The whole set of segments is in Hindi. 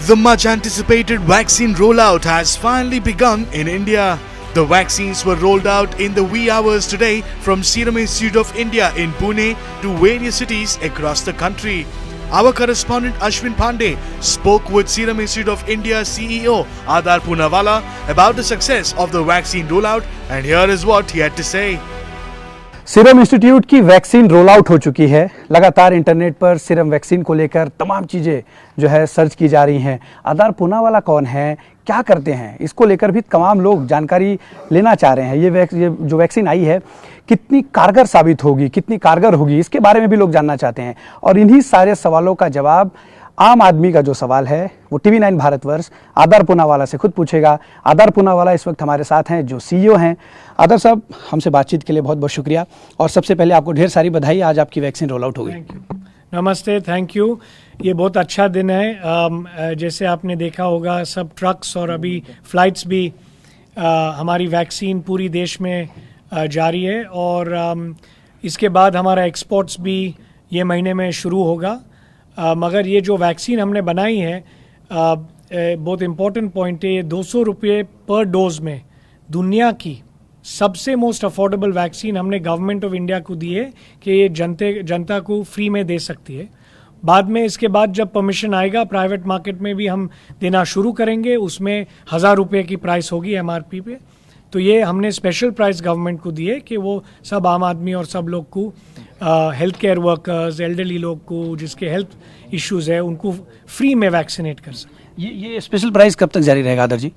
The much anticipated vaccine rollout has finally begun in India. The vaccines were rolled out in the wee hours today from Serum Institute of India in Pune to various cities across the country. Our correspondent Ashwin Pandey spoke with Serum Institute of India CEO Adar Poonawalla about the success of the vaccine rollout, and here is what he had to say. Serum institute की वैक्सीन रोल आउट हो चुकी है। लगातार इंटरनेट पर सीरम वैक्सीन को लेकर तमाम चीज़ें जो है सर्च की जा रही हैं। आदार पूनावाला कौन है, क्या करते हैं, इसको लेकर भी तमाम लोग जानकारी लेना चाह रहे हैं। ये जो वैक्सीन आई है कितनी कारगर साबित होगी, कितनी कारगर होगी, इसके बारे में भी लोग जानना चाहते हैं। और इन्हीं सारे सवालों का जवाब आम आदमी का जो सवाल है वो TV9 भारतवर्ष आदार पूनावाला से खुद पूछेगा। आदार पूनावाला इस वक्त हमारे साथ हैं, जो CEO हैं। आदार साहब, हमसे बातचीत के लिए बहुत बहुत शुक्रिया, और सबसे पहले आपको ढेर सारी बधाई, आज आपकी वैक्सीन रोल आउट हो गई। नमस्ते, थैंक यू। ये बहुत अच्छा दिन है। जैसे आपने देखा होगा, सब ट्रक्स और अभी फ्लाइट्स भी हमारी वैक्सीन पूरी देश में जारी है, और इसके बाद हमारा एक्सपोर्ट्स भी ये महीने में शुरू होगा। मगर ये जो वैक्सीन हमने बनाई है, बहुत इम्पोर्टेंट पॉइंट है, ये 200 रुपये पर डोज में दुनिया की सबसे मोस्ट अफोर्डेबल वैक्सीन हमने गवर्नमेंट ऑफ इंडिया को दी है कि ये जनता को फ्री में दे सकती है। बाद में इसके बाद जब परमिशन आएगा, प्राइवेट मार्केट में भी हम देना शुरू करेंगे। उसमें 1000 रुपये की प्राइस होगी MRP पे। तो ये हमने स्पेशल प्राइस गवर्नमेंट को दी है कि वो सब आम आदमी और सब लोग को, हेल्थ केयर वर्कर्स, एल्डरली लोग को जिसके हेल्थ इश्यूज है, उनको फ्री में वैक्सीनेट कर सकें। ये स्पेशल प्राइस कब तक जारी रहेगा आदर जी?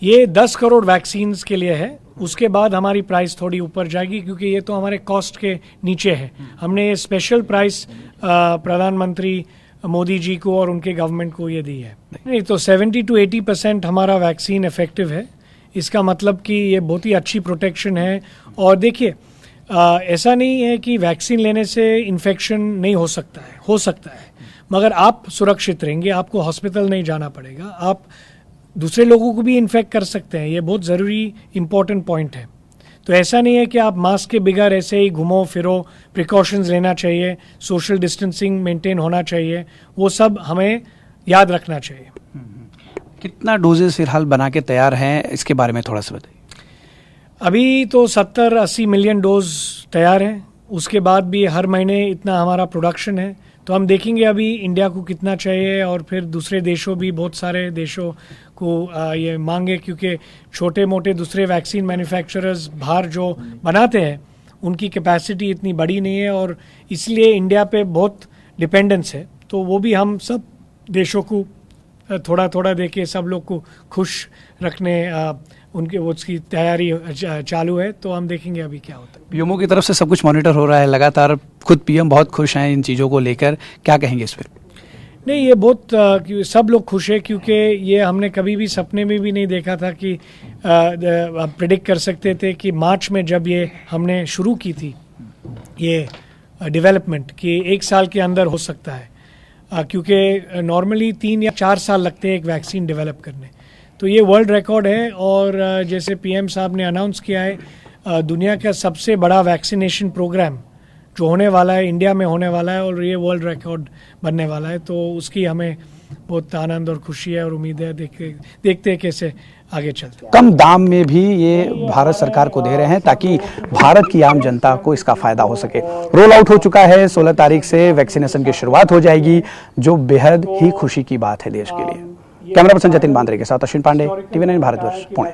ये 10 करोड़ वैक्सीन्स के लिए है। उसके बाद हमारी प्राइस थोड़ी ऊपर जाएगी, क्योंकि ये तो हमारे कॉस्ट के नीचे है। हमने ये स्पेशल प्राइस प्रधानमंत्री मोदी जी को और उनके गवर्नमेंट को ये दी है। नहीं तो 70 to 80% हमारा वैक्सीन इफेक्टिव है। इसका मतलब कि ये बहुत ही अच्छी प्रोटेक्शन है। और देखिए, ऐसा नहीं है कि वैक्सीन लेने से इन्फेक्शन नहीं हो सकता है, हो सकता है, मगर आप सुरक्षित रहेंगे, आपको हॉस्पिटल नहीं जाना पड़ेगा, आप दूसरे लोगों को भी इन्फेक्ट कर सकते हैं। ये बहुत ज़रूरी इम्पोर्टेंट पॉइंट है। तो ऐसा नहीं है कि आप मास्क के बगैर ऐसे ही घूमो फिरो, प्रिकॉशंस लेना चाहिए, सोशल डिस्टेंसिंग मेंटेन होना चाहिए, वो सब हमें याद रखना चाहिए। कितना डोजेस फिलहाल बना के तैयार हैं, इसके बारे में थोड़ा सा बताइए। अभी तो 70-80 मिलियन डोज तैयार हैं। उसके बाद भी हर महीने इतना हमारा प्रोडक्शन है। तो हम देखेंगे अभी इंडिया को कितना चाहिए, और फिर दूसरे देशों भी, बहुत सारे देशों को ये मांगे, क्योंकि छोटे मोटे दूसरे वैक्सीन मैन्युफैक्चरर्स बाहर जो बनाते हैं उनकी कैपेसिटी इतनी बड़ी नहीं है, और इसलिए इंडिया पे बहुत डिपेंडेंस है। तो वो भी हम सब देशों को थोड़ा थोड़ा देके सब लोग को खुश रखने उनके उसकी तैयारी चालू है। तो हम देखेंगे अभी क्या होता है। पीएमओ की तरफ से सब कुछ मॉनिटर हो रहा है लगातार, खुद पीएम बहुत खुश हैं इन चीज़ों को लेकर, क्या कहेंगे इस पर? नहीं, ये बहुत सब लोग खुश है, क्योंकि ये हमने कभी भी सपने में भी नहीं देखा था कि प्रेडिक्ट कर सकते थे कि मार्च में जब ये हमने शुरू की थी ये डेवलपमेंट, कि 1 साल के अंदर हो सकता है, क्योंकि नॉर्मली 3 या 4 साल लगते हैं एक वैक्सीन डेवलप करने। तो ये वर्ल्ड रिकॉर्ड है। और जैसे PM साहब ने अनाउंस किया है, दुनिया का सबसे बड़ा वैक्सीनेशन प्रोग्राम जो होने वाला है, इंडिया में होने वाला है, और ये वर्ल्ड रिकॉर्ड बनने वाला है। तो उसकी हमें बहुत आनंद और खुशी है, और उम्मीद है देखते हैं कैसे आगे चलते हैं। कम दाम में भी ये भारत सरकार को दे रहे हैं ताकि भारत की आम जनता को इसका फायदा हो सके। रोल आउट हो चुका है, 16 तारीख से वैक्सीनेशन की शुरुआत हो जाएगी, जो बेहद ही खुशी की बात है देश के लिए। कैमरा पर्सन जतिन बांद्रे के साथ अश्विन पांडे, TV9 भारतवर्ष, पुणे।